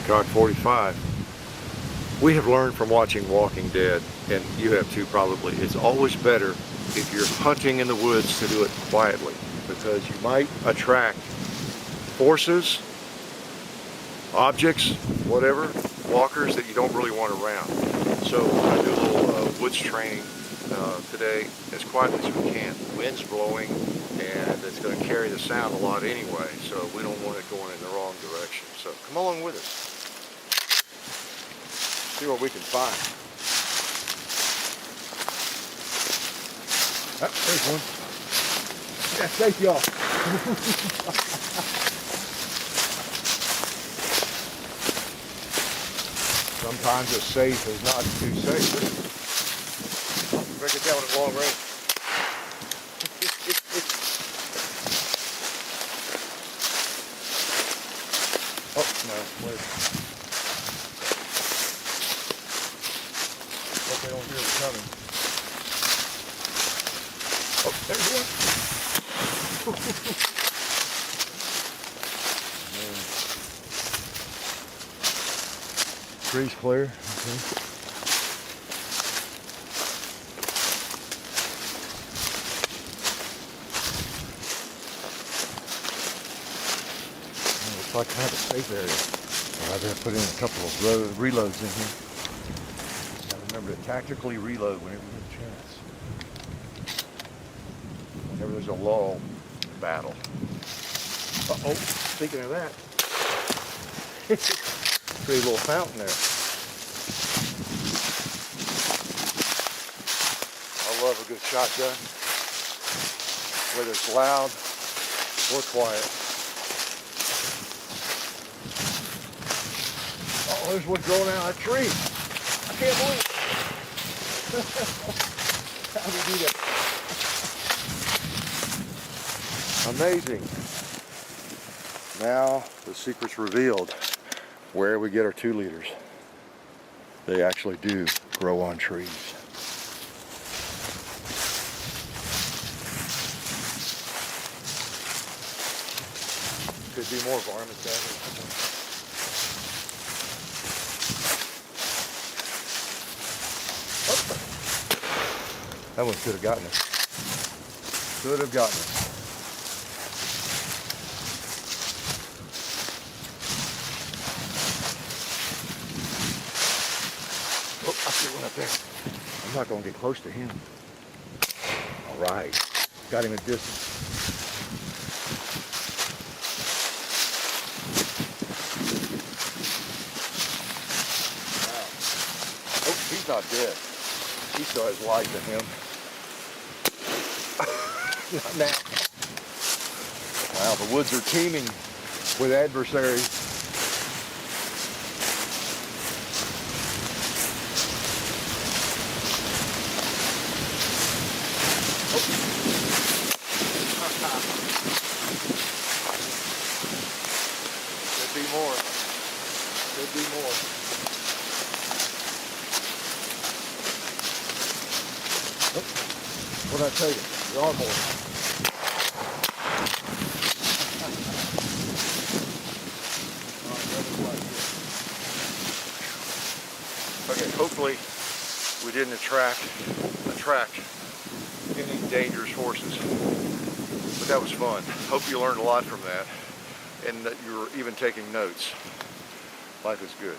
Hancock 45. We have learned from watching Walking Dead, and you have too probably, it's always better if you're hunting in the woods to do it quietly, because you might attract forces, objects, whatever, walkers that you don't really want around. So I do a little woods training today as quietly as we can. The wind's blowing and it's going to carry the sound a lot anyway, so we don't want it going in the wrong direction. So come along with us. See what we can find. Oh, there's one. Yeah, thank y'all. Sometimes it's safe as not too safe. Better get that one at long range. Oh, no, wait. Hope they don't hear it coming. Oh, there's one. Tree's clear. Okay. Looks like kind of a safe area. I better put in a couple of reloads in here. Gotta remember to tactically reload whenever you get a chance. Whenever there's a lull battle. Uh-oh, speaking of that. Pretty little fountain there. I love a good shotgun, whether it's loud or quiet. Oh, there's one growing out of a tree. I can't believe it. How do you do that? Amazing. Now the secret's revealed. Where we get our 2 liters. They actually do grow on trees. Could be more varmints down here. Oh. That one could have gotten us. Could have gotten us. Oh, I see one up there. I'm not going to get close to him. All right. Got him at distance. Wow. Oh, he's not dead. He still has life in him. Not now. Wow, the woods are teeming with adversaries. Could be more. Could be more. Oh, what did I tell you? There are more. Okay, hopefully we didn't attract any dangerous horses. But that was fun. Hope you learned a lot from that and that you were even taking notes. Life is good.